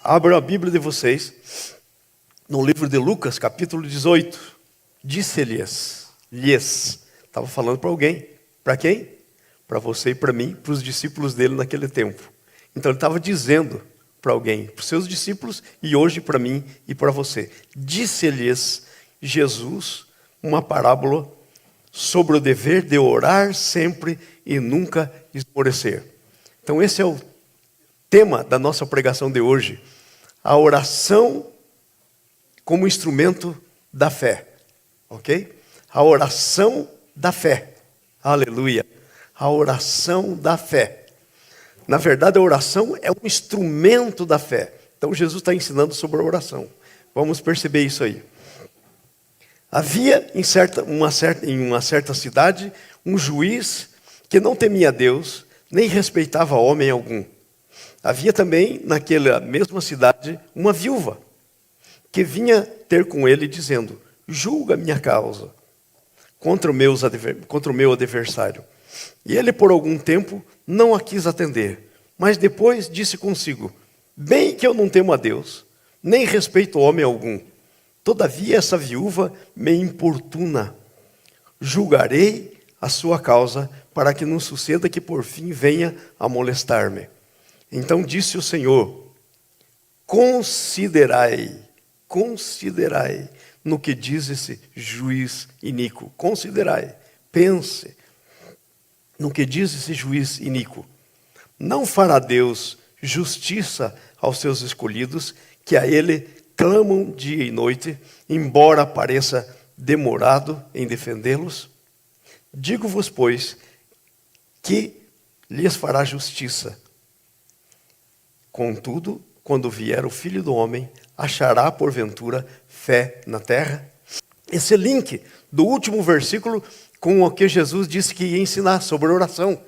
Abram a Bíblia de vocês no livro de Lucas, capítulo 18. Disse-lhes, estava falando para alguém. Para quem? Para você e para mim, para os discípulos dele naquele tempo. Então ele estava dizendo para alguém, para os seus discípulos e hoje para mim e para você. Disse-lhes Jesus uma parábola sobre o dever de orar sempre e nunca esmorecer. Então esse é o tema da nossa pregação de hoje. A oração como instrumento da fé. Ok? A oração da fé. Aleluia. A oração da fé. Na verdade, a oração é um instrumento da fé. Então Jesus está ensinando sobre a oração. Vamos perceber isso aí. Havia em uma certa cidade um juiz que não temia Deus, nem respeitava homem algum. Havia também naquela mesma cidade uma viúva que vinha ter com ele dizendo: julga minha causa contra o meu adversário. E ele por algum tempo não a quis atender, mas depois disse consigo: bem que eu não temo a Deus, nem respeito homem algum. Todavia essa viúva me importuna. Julgarei a sua causa, para que não suceda que por fim venha a molestar-me. Então disse o Senhor: considerai no que diz esse juiz iníquo. Considerai, pense no que diz esse juiz iníquo. Não fará Deus justiça aos seus escolhidos, que a ele clamam dia e noite, embora pareça demorado em defendê-los? Digo-vos, pois, que lhes fará justiça. Contudo, quando vier o Filho do Homem, achará porventura fé na terra? Esse link do último versículo com o que Jesus disse que ia ensinar sobre oração.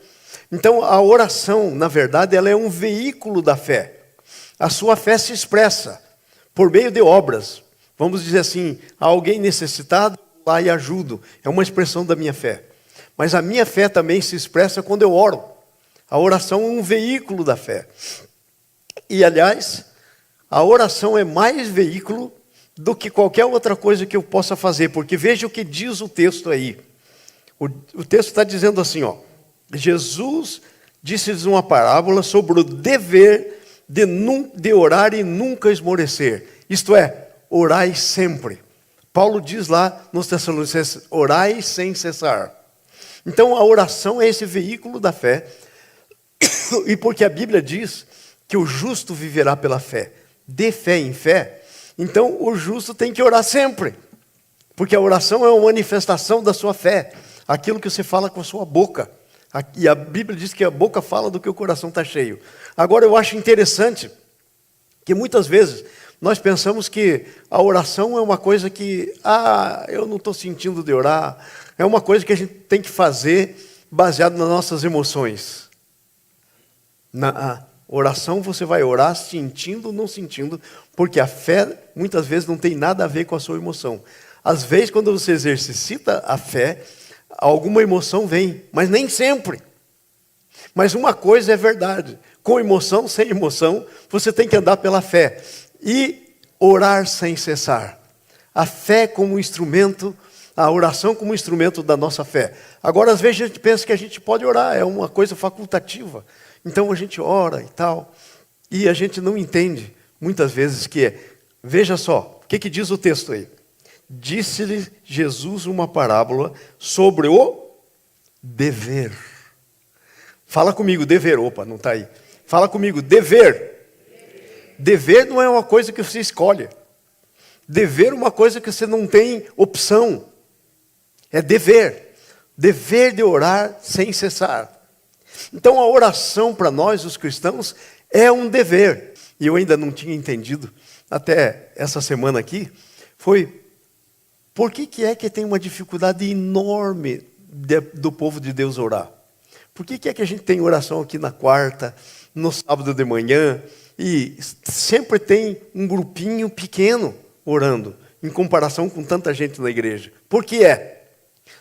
Então, a oração, na verdade, ela é um veículo da fé. A sua fé se expressa por meio de obras. Vamos dizer assim, há alguém necessitado, lá e ajudo. É uma expressão da minha fé. Mas a minha fé também se expressa quando eu oro. A oração é um veículo da fé. E, aliás, a oração é mais veículo do que qualquer outra coisa que eu possa fazer, porque veja o que diz o texto aí. O texto está dizendo assim, ó: Jesus disse-lhes uma parábola sobre o dever de orar e nunca esmorecer. Isto é, orai sempre. Paulo diz lá nos Tessalonicenses: orai sem cessar. Então a oração é esse veículo da fé, e porque a Bíblia diz que o justo viverá pela fé, de fé em fé, então o justo tem que orar sempre, porque a oração é uma manifestação da sua fé, aquilo que você fala com a sua boca, e a Bíblia diz que a boca fala do que o coração está cheio. Agora eu acho interessante que muitas vezes nós pensamos que a oração é uma coisa que, eu não estou sentindo de orar, é uma coisa que a gente tem que fazer baseado nas nossas emoções. Na oração você vai orar sentindo ou não sentindo, porque a fé muitas vezes não tem nada a ver com a sua emoção. Às vezes, quando você exercita a fé, alguma emoção vem, mas nem sempre. Mas uma coisa é verdade: com emoção, sem emoção, você tem que andar pela fé e orar sem cessar. A fé como instrumento, a oração como instrumento da nossa fé. Agora, às vezes a gente pensa que a gente pode orar, é uma coisa facultativa. Então a gente ora e tal, e a gente não entende muitas vezes que é. Veja só, o que diz o texto aí? Disse-lhe Jesus uma parábola sobre o dever. Fala comigo, dever. Opa, não está aí. Fala comigo, dever. Dever não é uma coisa que você escolhe. Dever é uma coisa que você não tem opção. É dever. Dever de orar sem cessar. Então a oração para nós, os cristãos, é um dever. E eu ainda não tinha entendido, até essa semana aqui, foi por que é que tem uma dificuldade enorme do povo de Deus orar? Por que é que a gente tem oração aqui na quarta, no sábado de manhã, e sempre tem um grupinho pequeno orando, em comparação com tanta gente na igreja? Por que é?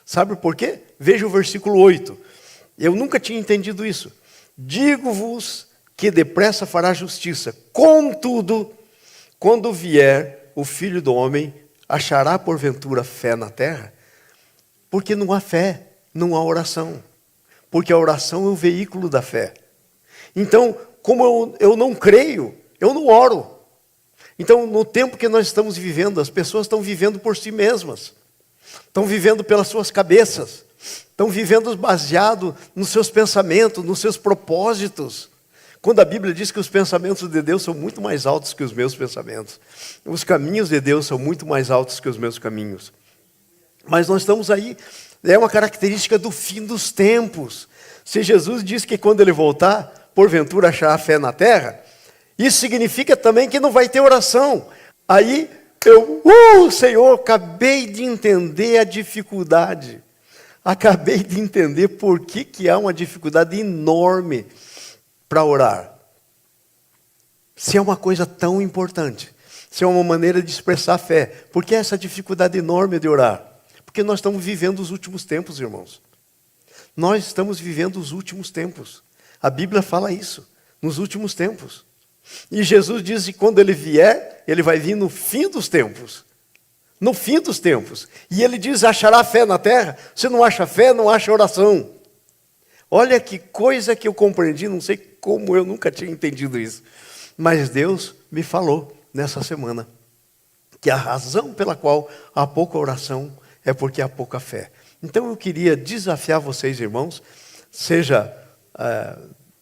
Sabe por quê? Veja o versículo 8. Eu nunca tinha entendido isso. Digo-vos que depressa fará justiça. Contudo, quando vier o Filho do Homem, achará porventura fé na terra? Porque não há fé, não há oração. Porque a oração é o veículo da fé. Então, como eu não creio, eu não oro. Então, no tempo que nós estamos vivendo, as pessoas estão vivendo por si mesmas. Estão vivendo pelas suas cabeças. Estão vivendo baseado nos seus pensamentos, nos seus propósitos. Quando a Bíblia diz que os pensamentos de Deus são muito mais altos que os meus pensamentos. Os caminhos de Deus são muito mais altos que os meus caminhos. Mas nós estamos aí, é uma característica do fim dos tempos. Se Jesus diz que quando Ele voltar, porventura achará fé na terra, isso significa também que não vai ter oração. Aí Senhor, acabei de entender a dificuldade. Acabei de entender por que há uma dificuldade enorme para orar. Se é uma coisa tão importante, se é uma maneira de expressar fé, por que essa dificuldade enorme de orar? Porque nós estamos vivendo os últimos tempos, irmãos. Nós estamos vivendo os últimos tempos. A Bíblia fala isso, nos últimos tempos. E Jesus diz que quando Ele vier, Ele vai vir no fim dos tempos. No fim dos tempos. E Ele diz, achará fé na terra? Você não acha fé, não acha oração. Olha que coisa que eu compreendi, não sei como eu nunca tinha entendido isso. Mas Deus me falou nessa semana que a razão pela qual há pouca oração é porque há pouca fé. Então eu queria desafiar vocês, irmãos, seja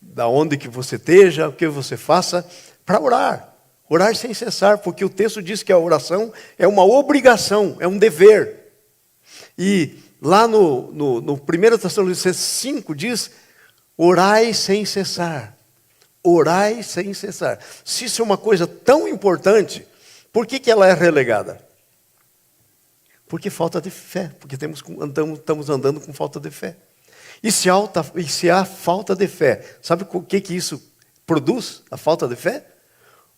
da onde que você esteja, o que você faça, para orar. Orar sem cessar, porque o texto diz que a oração é uma obrigação, é um dever. E lá no 1 Tessalonicenses 5 diz, orai sem cessar. Orai sem cessar. Se isso é uma coisa tão importante, por que ela é relegada? Porque falta de fé, porque estamos andando com falta de fé. E se há falta de fé, sabe o que isso produz, a falta de fé?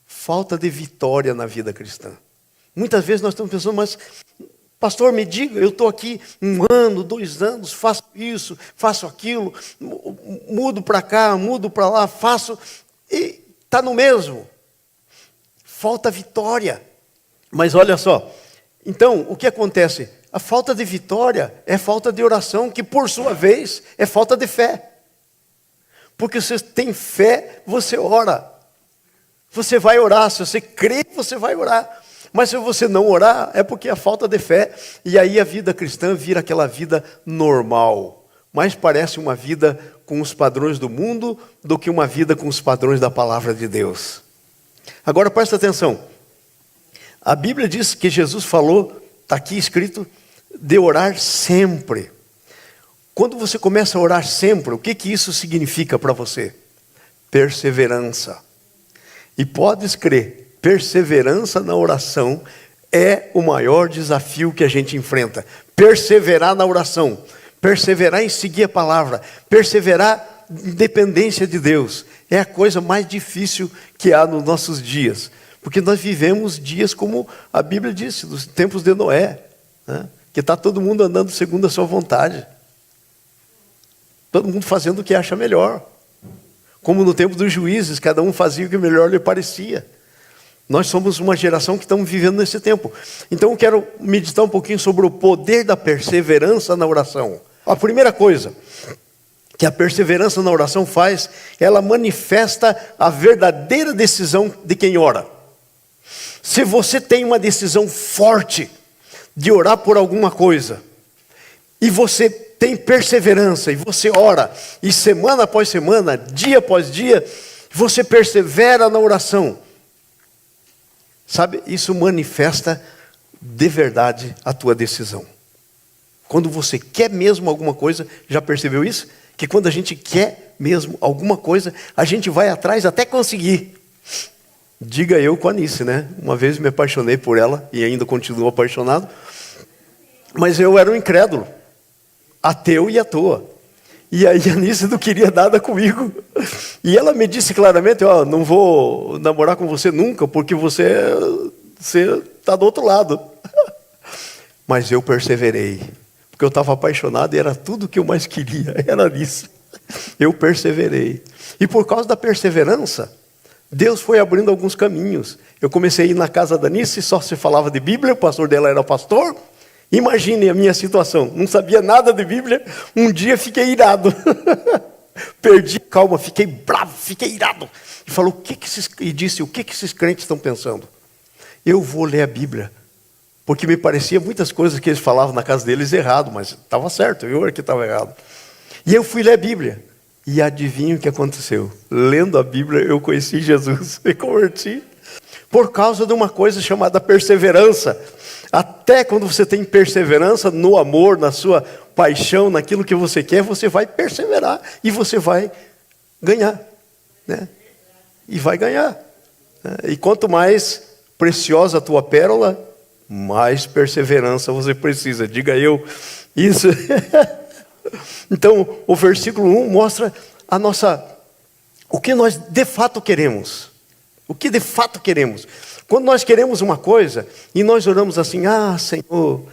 Falta de vitória na vida cristã. Muitas vezes nós estamos pensando, mas pastor, me diga, eu estou aqui 1 ano, 2 anos, faço isso, faço aquilo, mudo para cá, mudo para lá, faço, e está no mesmo. Falta vitória. Mas olha só, então o que acontece? A falta de vitória é falta de oração, que por sua vez é falta de fé. Porque se você tem fé, você ora. Você vai orar, se você crê, você vai orar. Mas se você não orar, é porque é falta de fé. E aí a vida cristã vira aquela vida normal. Mais parece uma vida com os padrões do mundo do que uma vida com os padrões da palavra de Deus. Agora presta atenção. A Bíblia diz que Jesus falou, está aqui escrito, de orar sempre. Quando você começa a orar sempre, o que isso significa para você? Perseverança. E podes crer, perseverança na oração é o maior desafio que a gente enfrenta. Perseverar na oração, perseverar em seguir a palavra, perseverar em dependência de Deus. É a coisa mais difícil que há nos nossos dias. Porque nós vivemos dias como a Bíblia disse, dos tempos de Noé, né? Que está todo mundo andando segundo a sua vontade. Todo mundo fazendo o que acha melhor. Como no tempo dos juízes, cada um fazia o que melhor lhe parecia. Nós somos uma geração que estamos vivendo nesse tempo. Então eu quero meditar um pouquinho sobre o poder da perseverança na oração. A primeira coisa que a perseverança na oração faz, ela manifesta a verdadeira decisão de quem ora. Se você tem uma decisão forte de orar por alguma coisa, e você tem perseverança, e você ora, e semana após semana, dia após dia, você persevera na oração, sabe, isso manifesta de verdade a tua decisão. Quando você quer mesmo alguma coisa, já percebeu isso? Que quando a gente quer mesmo alguma coisa, a gente vai atrás até conseguir. Diga eu com a Anice, né? Uma vez me apaixonei por ela, e ainda continuo apaixonado, mas eu era um incrédulo. Ateu e à toa. E aí a Anice não queria nada comigo. E ela me disse claramente, não vou namorar com você nunca, porque você está do outro lado. Mas eu perseverei. Porque eu estava apaixonado e era tudo que eu mais queria. Era isso. Eu perseverei. E por causa da perseverança, Deus foi abrindo alguns caminhos. Eu comecei a ir na casa da Nice, só se falava de Bíblia, o pastor dela era pastor. Imagine a minha situação, não sabia nada de Bíblia, um dia fiquei irado. Perdi a calma, fiquei bravo, fiquei irado. E falou, disse, o que esses crentes estão pensando? Eu vou ler a Bíblia. Porque me parecia muitas coisas que eles falavam na casa deles errado, mas estava certo, eu era que estava errado. E eu fui ler a Bíblia. E adivinha o que aconteceu? Lendo a Bíblia, eu conheci Jesus, me converti. Por causa de uma coisa chamada perseverança. Até quando você tem perseverança no amor, na sua paixão, naquilo que você quer, você vai perseverar e você vai ganhar. Né? E vai ganhar. E quanto mais preciosa a tua pérola, mais perseverança você precisa. Diga eu isso. Então, o versículo 1 mostra o que nós de fato queremos. O que de fato queremos. Quando nós queremos uma coisa e nós oramos assim, Senhor,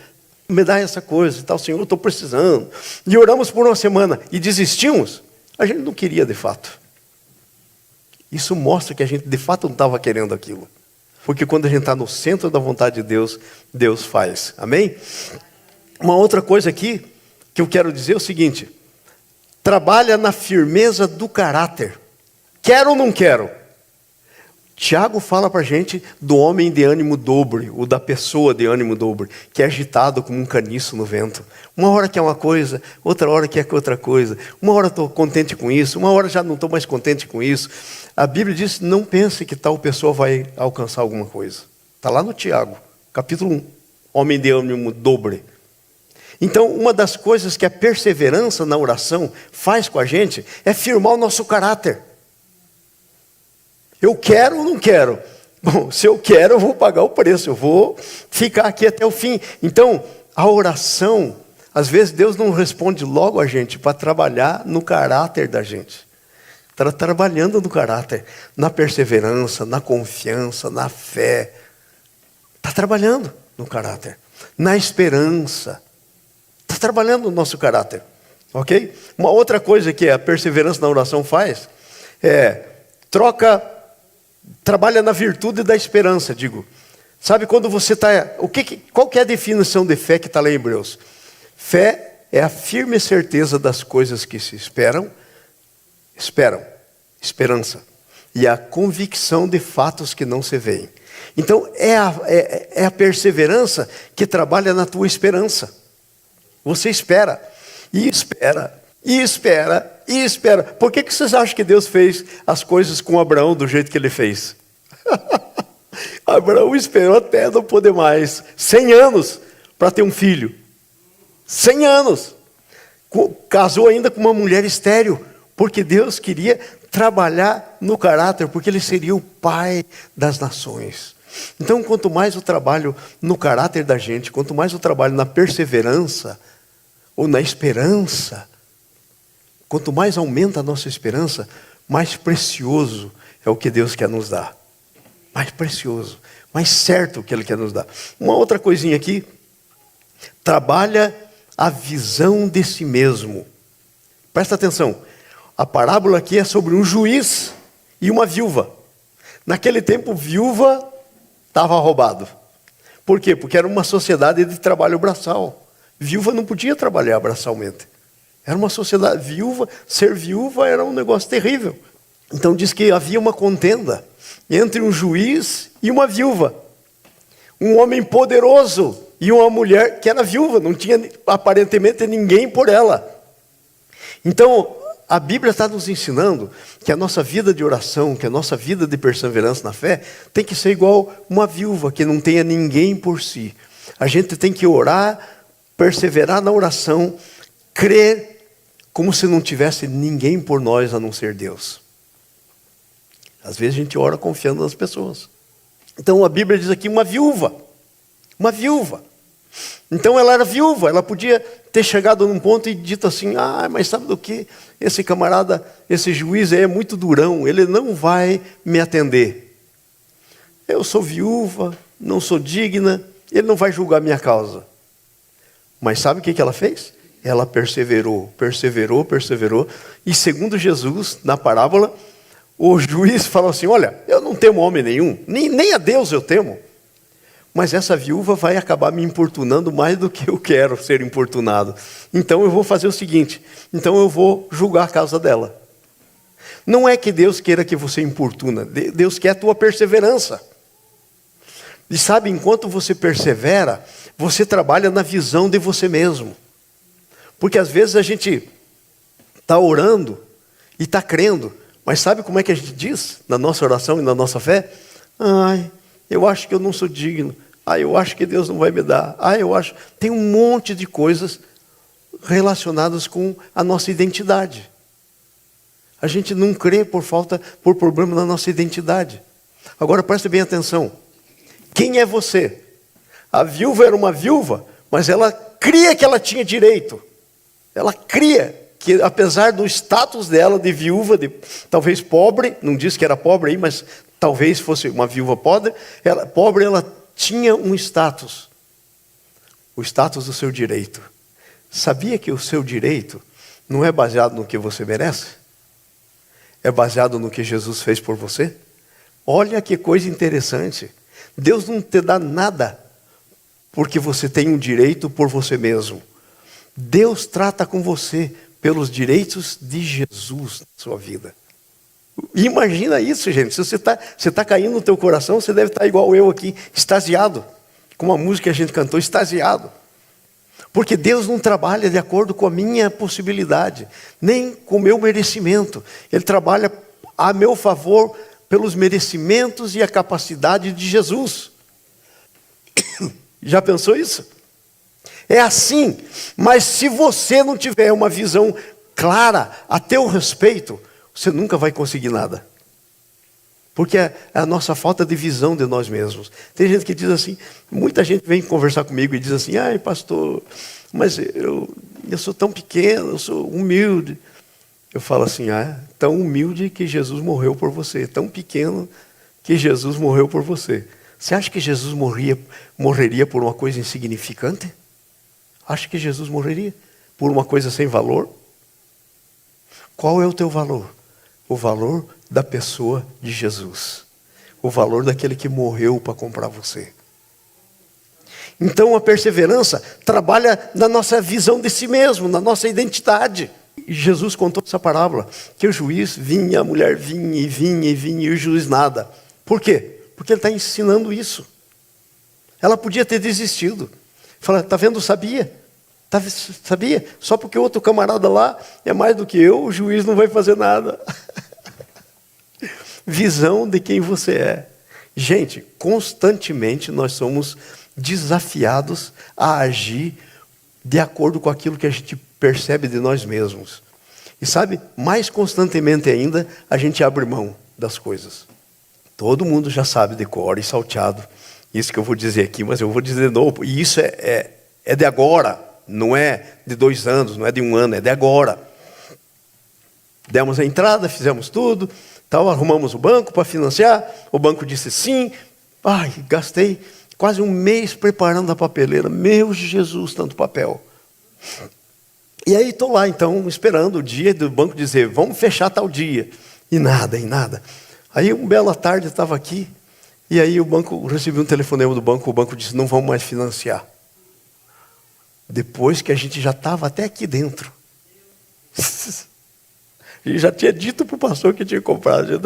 me dá essa coisa e tal, Senhor, eu estou precisando. E oramos por uma semana e desistimos, a gente não queria de fato. Isso mostra que a gente de fato não estava querendo aquilo. Porque quando a gente está no centro da vontade de Deus, Deus faz. Amém? Uma outra coisa aqui que eu quero dizer é o seguinte. Trabalha na firmeza do caráter. Quero ou não quero? Tiago fala para a gente do homem de ânimo dobre, ou da pessoa de ânimo dobre, que é agitado como um caniço no vento. Uma hora quer uma coisa, outra hora quer outra coisa. Uma hora estou contente com isso, uma hora já não estou mais contente com isso. A Bíblia diz, não pense que tal pessoa vai alcançar alguma coisa. Está lá no Tiago, capítulo 1. Homem de ânimo dobre. Então, uma das coisas que a perseverança na oração faz com a gente é firmar o nosso caráter. Eu quero ou não quero? Bom, se eu quero, eu vou pagar o preço, eu vou ficar aqui até o fim. Então, a oração, às vezes Deus não responde logo a gente para trabalhar no caráter da gente. Está trabalhando no caráter, na perseverança, na confiança, na fé. Está trabalhando no caráter, na esperança. Está trabalhando no nosso caráter. Ok? Uma outra coisa que a perseverança na oração faz é trabalha na virtude da esperança, digo. Sabe quando você está... Qual que é a definição de fé que está lá em Hebreus? Fé é a firme certeza das coisas que se esperam, esperança. E a convicção de fatos que não se veem. Então, é a perseverança que trabalha na tua esperança. Você espera, e espera, e espera, e espera. Por que vocês acham que Deus fez as coisas com Abraão do jeito que ele fez? Abraão esperou até não poder mais. 100 anos para ter um filho. 100 anos. Casou ainda com uma mulher estéril. Porque Deus queria trabalhar no caráter. Porque ele seria o pai das nações. Então, quanto mais o trabalho no caráter da gente, quanto mais o trabalho na perseverança, ou na esperança, quanto mais aumenta a nossa esperança, mais precioso é o que Deus quer nos dar. Mais precioso, mais certo o que Ele quer nos dar. Uma outra coisinha aqui, trabalha a visão de si mesmo. Presta atenção, a parábola aqui é sobre um juiz e uma viúva. Naquele tempo, viúva estava roubado. Por quê? Porque era uma sociedade de trabalho braçal. Viúva não podia trabalhar braçalmente. Era uma sociedade viúva, ser viúva era um negócio terrível. Então diz que havia uma contenda entre um juiz e uma viúva. Um homem poderoso e uma mulher que era viúva, não tinha aparentemente ninguém por ela. Então, a Bíblia está nos ensinando que a nossa vida de oração, que a nossa vida de perseverança na fé, tem que ser igual uma viúva que não tenha ninguém por si. A gente tem que orar, perseverar na oração, crer como se não tivesse ninguém por nós a não ser Deus. Às vezes a gente ora confiando nas pessoas. Então a Bíblia diz aqui uma viúva. Uma viúva. Então ela era viúva, ela podia ter chegado num ponto e dito assim, mas sabe do que? Esse camarada, esse juiz aí é muito durão, ele não vai me atender. Eu sou viúva, não sou digna, ele não vai julgar minha causa. Mas sabe o que ela fez? ela perseverou. E segundo Jesus, na parábola, o juiz falou assim, olha, eu não temo homem nenhum, nem a Deus eu temo. Mas essa viúva vai acabar me importunando mais do que eu quero ser importunado. Então eu vou fazer o seguinte, então eu vou julgar a causa dela. Não é que Deus queira que você importuna, Deus quer a tua perseverança. E sabe, enquanto você persevera, você trabalha na visão de você mesmo. Porque às vezes a gente está orando e está crendo, mas sabe como é que a gente diz na nossa oração e na nossa fé? Ai, eu acho que eu não sou digno. Eu acho que Deus não vai me dar. Eu acho. Tem um monte de coisas relacionadas com a nossa identidade. A gente não crê por problema na nossa identidade. Agora preste bem atenção. Quem é você? A viúva era uma viúva, mas ela cria que ela tinha direito. Ela cria que apesar do status dela de viúva, talvez pobre, não diz que era pobre aí, mas talvez fosse uma viúva pobre, ela tinha um status. O status do seu direito. Sabia que o seu direito não é baseado no que você merece? É baseado no que Jesus fez por você? Olha que coisa interessante. Deus não te dá nada porque você tem um direito por você mesmo. Deus trata com você pelos direitos de Jesus na sua vida. Imagina isso, gente. Se você está caindo no teu coração, você deve estar igual eu aqui, extasiado. Como a música que a gente cantou, extasiado. Porque Deus não trabalha de acordo com a minha possibilidade, nem com o meu merecimento. Ele trabalha a meu favor pelos merecimentos e a capacidade de Jesus. Já pensou isso? É assim, mas se você não tiver uma visão clara a teu respeito, você nunca vai conseguir nada. Porque é a nossa falta de visão de nós mesmos. Tem gente que diz assim, muita gente vem conversar comigo e diz assim, ai pastor, mas eu sou tão pequeno, eu sou humilde. Eu falo assim, tão humilde que Jesus morreu por você, tão pequeno que Jesus morreu por você. Você acha que Jesus morreria por uma coisa insignificante? Acha que Jesus morreria por uma coisa sem valor? Qual é o teu valor? O valor da pessoa de Jesus. O valor daquele que morreu para comprar você. Então a perseverança trabalha na nossa visão de si mesmo, na nossa identidade. E Jesus contou essa parábola, que o juiz vinha, a mulher vinha, e o juiz nada. Por quê? Porque ele está ensinando isso. Ela podia ter desistido. Fala, está vendo, sabia? Sabia? Só porque o outro camarada lá é mais do que eu, o juiz não vai fazer nada. Visão de quem você é. Gente, constantemente nós somos desafiados a agir de acordo com aquilo que a gente percebe de nós mesmos. E sabe, mais constantemente ainda, a gente abre mão das coisas. Todo mundo já sabe de cor e salteado isso que eu vou dizer aqui, mas eu vou dizer de novo. E isso é de agora, não é de 2 anos, não é de 1 ano, é de agora. Demos a entrada, fizemos tudo, arrumamos o banco para financiar, o banco disse sim. Gastei quase 1 mês preparando a papeleira. Meu Jesus, tanto papel. E aí estou lá então, esperando o dia do banco dizer, vamos fechar tal dia. E nada. Aí uma bela tarde eu estava aqui, e aí recebi um telefonema do banco, o banco disse, não vamos mais financiar. Depois que a gente já estava até aqui dentro. E já tinha dito para o pastor que tinha comprado,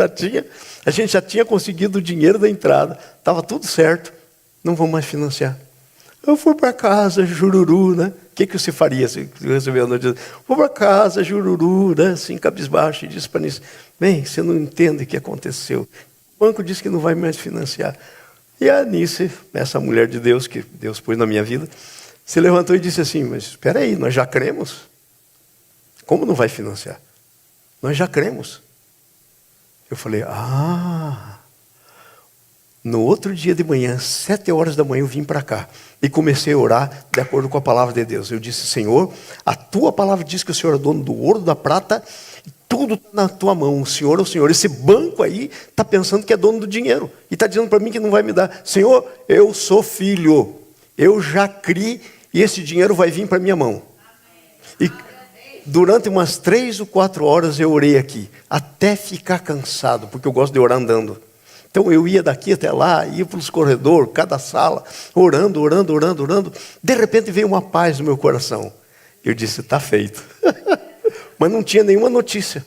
a gente já tinha conseguido o dinheiro da entrada, estava tudo certo, não vamos mais financiar. Eu fui para casa, jururu, né? O que você faria se receber a notícia? Vou para casa, jururu, né? Assim, cabisbaixo, e disse para Nisso, bem, você não entende o que aconteceu. O banco disse que não vai mais financiar. E a Nisso, essa mulher de Deus, que Deus pôs na minha vida, se levantou e disse assim, mas espera aí, nós já cremos? Como não vai financiar? Nós já cremos. Eu falei, No outro dia de manhã, 7 horas da manhã, eu vim para cá. E comecei a orar de acordo com a palavra de Deus. Eu disse, Senhor, a tua palavra diz que o Senhor é dono do ouro, da prata, tudo está na tua mão. O Senhor é o Senhor. Esse banco aí está pensando que é dono do dinheiro. E está dizendo para mim que não vai me dar. Senhor, eu sou filho. Eu já criei e esse dinheiro vai vir para minha mão. E durante umas 3 ou 4 horas eu orei aqui, até ficar cansado, porque eu gosto de orar andando. Então eu ia daqui até lá, ia para os corredores, cada sala, orando. De repente veio uma paz no meu coração. Eu disse, está feito. Mas não tinha nenhuma notícia.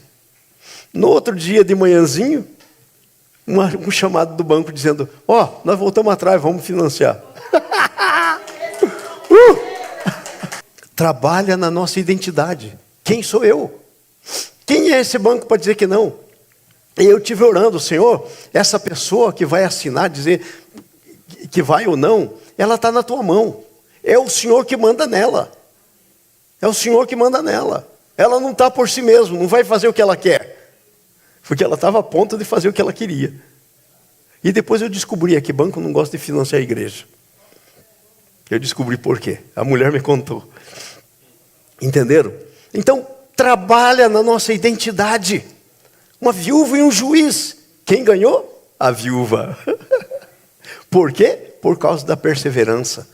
No outro dia de manhãzinho, um chamado do banco dizendo, nós voltamos atrás, vamos financiar. Trabalha na nossa identidade. Quem sou eu? Quem é esse banco para dizer que não? E eu estive orando, Senhor, essa pessoa que vai assinar, dizer que vai ou não, ela está na tua mão. É o Senhor que manda nela. É o Senhor que manda nela. Ela não está por si mesma, não vai fazer o que ela quer. Porque ela estava a ponto de fazer o que ela queria. E depois eu descobri que banco não gosta de financiar a igreja. Eu descobri por quê. A mulher me contou. Entenderam? Então, trabalha na nossa identidade. Uma viúva e um juiz. Quem ganhou? A viúva. Por quê? Por causa da perseverança.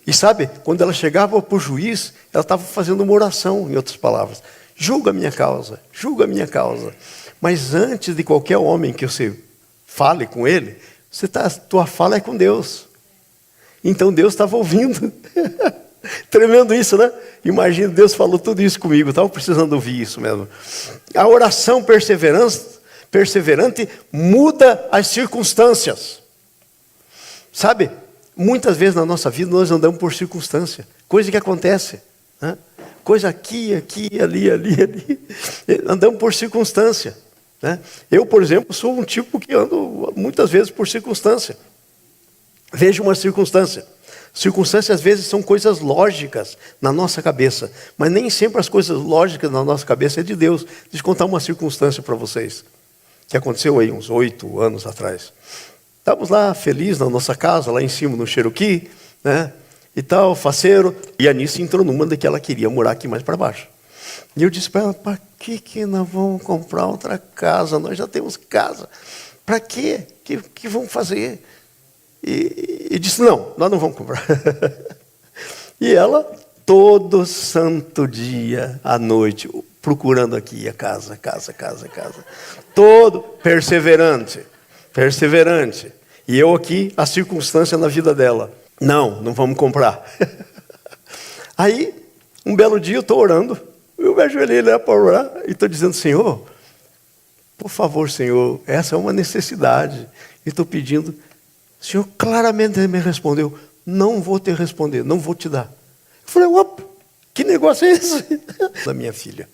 E sabe, quando ela chegava para o juiz, ela estava fazendo uma oração, em outras palavras. Julga a minha causa, julga a minha causa. Mas antes de qualquer homem que você fale com ele, tua fala é com Deus. Então Deus estava ouvindo. Tremendo isso, né? Imagina, Deus falou tudo isso comigo. Estava precisando ouvir isso mesmo. A oração perseverante muda as circunstâncias. Sabe? Muitas vezes na nossa vida nós andamos por circunstância. Coisa que acontece. Né? Coisa aqui, ali. Andamos por circunstância. Né? Eu, por exemplo, sou um tipo que ando muitas vezes por circunstância. Veja uma circunstância. Circunstâncias às vezes são coisas lógicas na nossa cabeça. Mas nem sempre as coisas lógicas na nossa cabeça é de Deus. Deixa eu contar uma circunstância para vocês. Que aconteceu aí uns 8 anos atrás. Estávamos lá felizes na nossa casa, lá em cima no Cherokee, né? E tal, faceiro. E a Anice entrou numa de que ela queria morar aqui mais para baixo. E eu disse para ela, para que nós vamos comprar outra casa? Nós já temos casa. Para quê? Que vamos fazer? E disse, não, nós não vamos comprar. E ela, todo santo dia, à noite, procurando aqui a casa. Todo perseverante. E eu aqui, a circunstância na vida dela. Não vamos comprar. Aí, um belo dia eu estou orando. Eu me ajoelhei lá para orar e estou dizendo, Senhor, por favor, Senhor, essa é uma necessidade. E estou pedindo. O Senhor claramente me respondeu, não vou te responder, não vou te dar. Eu falei, opa, que negócio é esse? Da minha filha.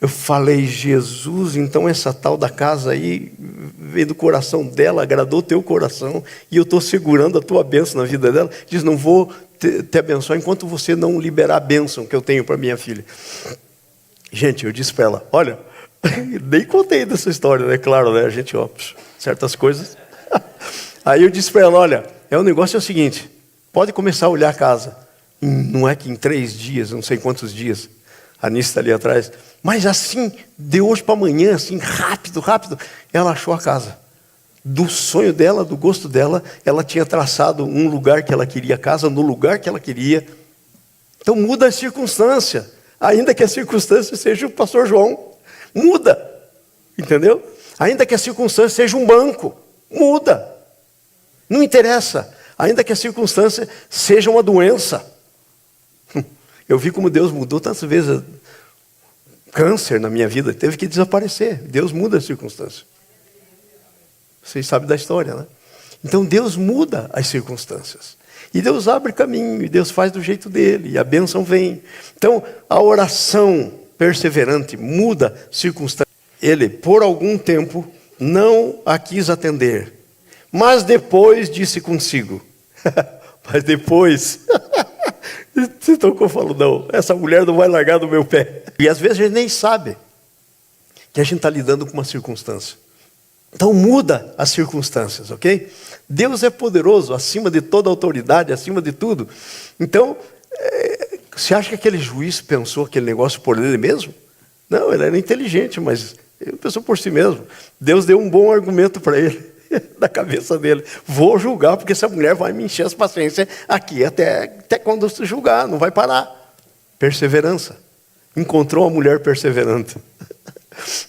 Eu falei, Jesus, então essa tal da casa aí veio do coração dela, agradou o teu coração, e eu estou segurando a tua bênção na vida dela. Diz, não vou te abençoar enquanto você não liberar a bênção que eu tenho para minha filha. Gente, eu disse para ela, olha, nem contei dessa história, né? Claro, né? A gente, certas coisas. Aí eu disse para ela, olha, o negócio é o seguinte, pode começar a olhar a casa. Não é que em 3 dias, não sei quantos dias, a Anice está ali atrás, mas assim, de hoje para amanhã, assim, rápido, ela achou a casa. Do sonho dela, do gosto dela, ela tinha traçado um lugar que ela queria, a casa no lugar que ela queria. Então muda a circunstância, ainda que a circunstância seja o pastor João, muda, entendeu? Ainda que a circunstância seja um banco, muda. Não interessa, ainda que a circunstância seja uma doença. Eu vi como Deus mudou tantas vezes. Câncer na minha vida teve que desaparecer. Deus muda a circunstância. Vocês sabem da história, né? Então Deus muda as circunstâncias. E Deus abre caminho, e Deus faz do jeito dele, e a bênção vem. Então, a oração perseverante muda circunstâncias. Ele, por algum tempo, não a quis atender. Mas depois disse consigo. Mas depois... Então eu falo, não, essa mulher não vai largar do meu pé. E às vezes a gente nem sabe que a gente está lidando com uma circunstância. Então muda as circunstâncias, ok? Deus é poderoso, acima de toda autoridade, acima de tudo. Então, você acha que aquele juiz pensou aquele negócio por ele mesmo? Não, ele era inteligente, mas ele pensou por si mesmo. Deus deu um bom argumento para ele. Da cabeça dele, vou julgar porque essa mulher vai me encher as paciências aqui até quando se julgar, não vai parar. Perseverança, encontrou uma mulher perseverante.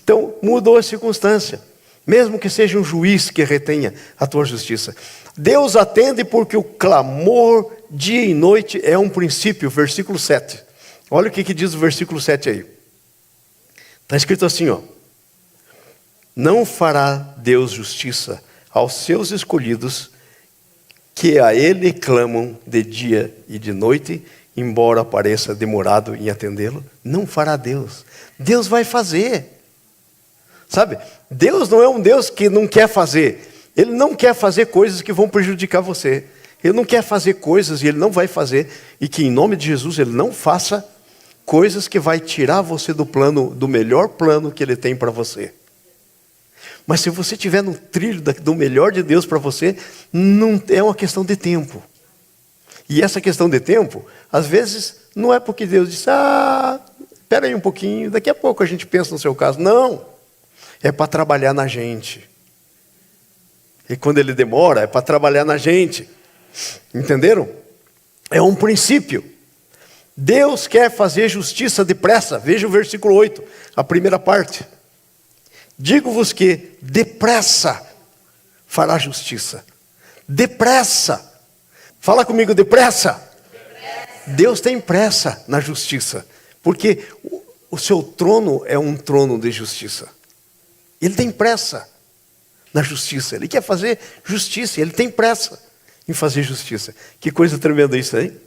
Então, mudou a circunstância. Mesmo que seja um juiz que retenha a tua justiça. Deus atende porque o clamor dia e noite é um princípio. Versículo 7. Olha o que diz o versículo 7 aí. Está escrito assim, ó. Não fará Deus justiça aos seus escolhidos, que a Ele clamam de dia e de noite, embora pareça demorado em atendê-lo? Não fará Deus. Deus vai fazer. Sabe, Deus não é um Deus que não quer fazer. Ele não quer fazer coisas que vão prejudicar você. Ele não quer fazer coisas e Ele não vai fazer. E que em nome de Jesus Ele não faça coisas que vai tirar você do plano, do melhor plano que Ele tem para você. Mas se você estiver no trilho do melhor de Deus para você, não é uma questão de tempo. E essa questão de tempo, às vezes, não é porque Deus disse, espera aí um pouquinho, daqui a pouco a gente pensa no seu caso. Não. É para trabalhar na gente. E quando Ele demora, é para trabalhar na gente. Entenderam? É um princípio. Deus quer fazer justiça depressa. Veja o versículo 8, a primeira parte. Digo-vos que depressa fará justiça. Depressa. Fala comigo, depressa. Deus tem pressa na justiça. Porque o seu trono é um trono de justiça. Ele tem pressa na justiça. Ele quer fazer justiça. Ele tem pressa em fazer justiça. Que coisa tremenda isso aí.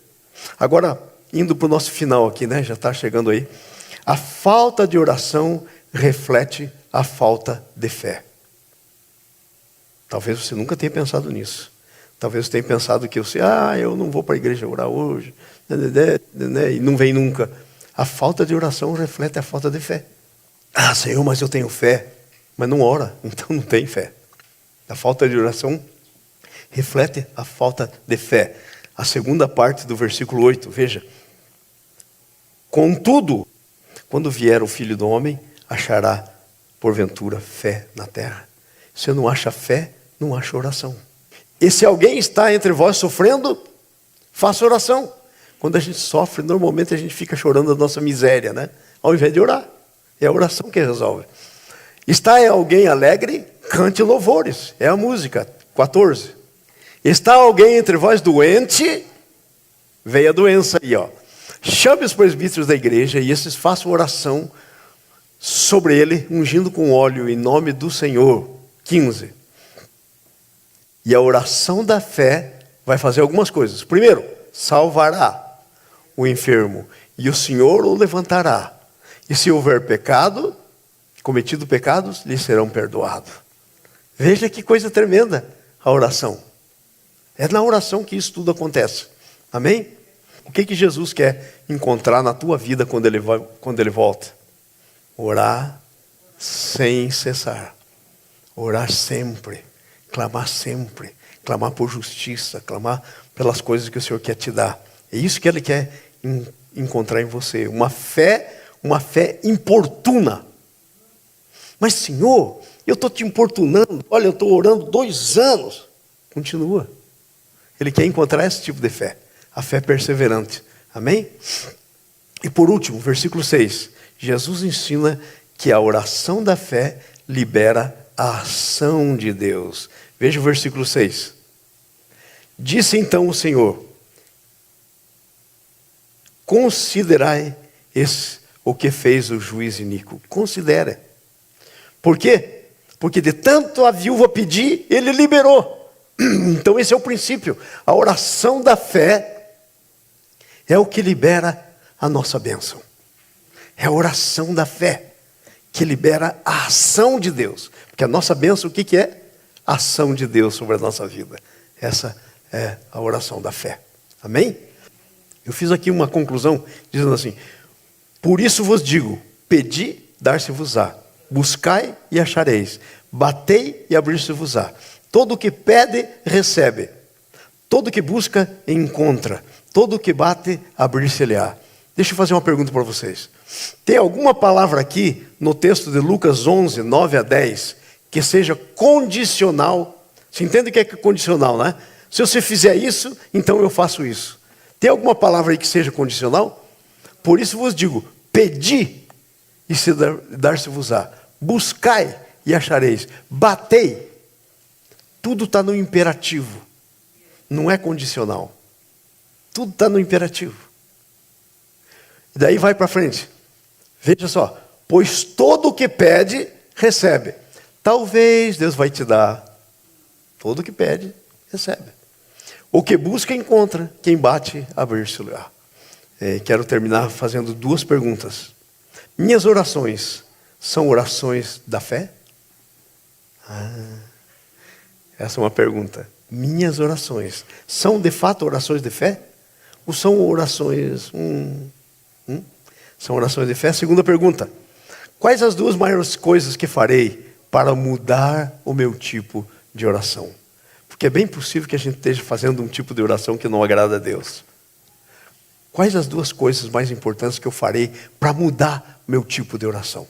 Agora, indo para o nosso final aqui, né? Já está chegando aí. A falta de oração reflete a falta de fé. Talvez você nunca tenha pensado nisso. Talvez você tenha pensado que eu não vou para a igreja orar hoje. E não vem nunca. A falta de oração reflete a falta de fé. Senhor, mas eu tenho fé. Mas não ora, então não tem fé. A falta de oração reflete a falta de fé. A segunda parte do versículo 8, veja. Contudo, quando vier o Filho do Homem, achará, porventura, fé na terra. Se não acha fé, não acha oração. E se alguém está entre vós sofrendo, faça oração. Quando a gente sofre, normalmente a gente fica chorando a nossa miséria, né? Ao invés de orar. É a oração que resolve. Está alguém alegre? Cante louvores. É a música, 14. Está alguém entre vós doente? Veio a doença aí, ó. Chame os presbíteros da igreja e esses façam oração sobre ele, ungindo com óleo em nome do Senhor. 15. E a oração da fé vai fazer algumas coisas. Primeiro, salvará o enfermo e o Senhor o levantará. E se houver pecado, cometido pecados, lhe serão perdoados. Veja que coisa tremenda a oração. É na oração que isso tudo acontece. Amém? O que Jesus quer encontrar na tua vida quando ele volta? Orar sem cessar. Orar sempre. Clamar por justiça. Clamar pelas coisas que o Senhor quer te dar. É isso que Ele quer encontrar em você. Uma fé importuna. Mas Senhor, eu estou te importunando. Olha, eu estou orando 2 anos. Continua. Ele quer encontrar esse tipo de fé. A fé perseverante. Amém? E por último, versículo 6. Jesus ensina que a oração da fé libera a ação de Deus. Veja o versículo 6. Disse então o Senhor: considerai o que fez o juiz iníquo. Considere. Por quê? Porque de tanto a viúva pedir, ele liberou. Então esse é o princípio. A oração da fé é o que libera a nossa bênção. É a oração da fé que libera a ação de Deus. Porque a nossa bênção, o que é? A ação de Deus sobre a nossa vida. Essa é a oração da fé. Amém? Eu fiz aqui uma conclusão dizendo assim: por isso vos digo, pedi, dar-se-vos-á. Buscai e achareis. Batei e abrir-se-vos-á. Todo o que pede, recebe. Todo o que busca, encontra. Todo o que bate, abrir-se-lhe-á. Deixa eu fazer uma pergunta para vocês. Tem alguma palavra aqui, no texto de Lucas 11, 9 a 10, que seja condicional? Você entende o que é condicional, né? Se você fizer isso, então eu faço isso. Tem alguma palavra aí que seja condicional? Por isso vos digo, Pedi e se dar-se-vos-á. Buscai e achareis. Batei. Tudo está no imperativo. Não é condicional. Tudo está no imperativo. E daí vai para frente. Veja só. Pois todo o que pede, recebe. Talvez Deus vai te dar. Todo o que pede, recebe. O que busca, encontra. Quem bate, abrir-se-lhe-á. Quero terminar fazendo 2 perguntas. Minhas orações são orações da fé? Essa é uma pergunta. Minhas orações são de fato orações de fé? Ou são orações... São orações de fé? Segunda pergunta. Quais as 2 maiores coisas que farei para mudar o meu tipo de oração? Porque é bem possível que a gente esteja fazendo um tipo de oração que não agrada a Deus. Quais as 2 coisas mais importantes que eu farei para mudar meu tipo de oração?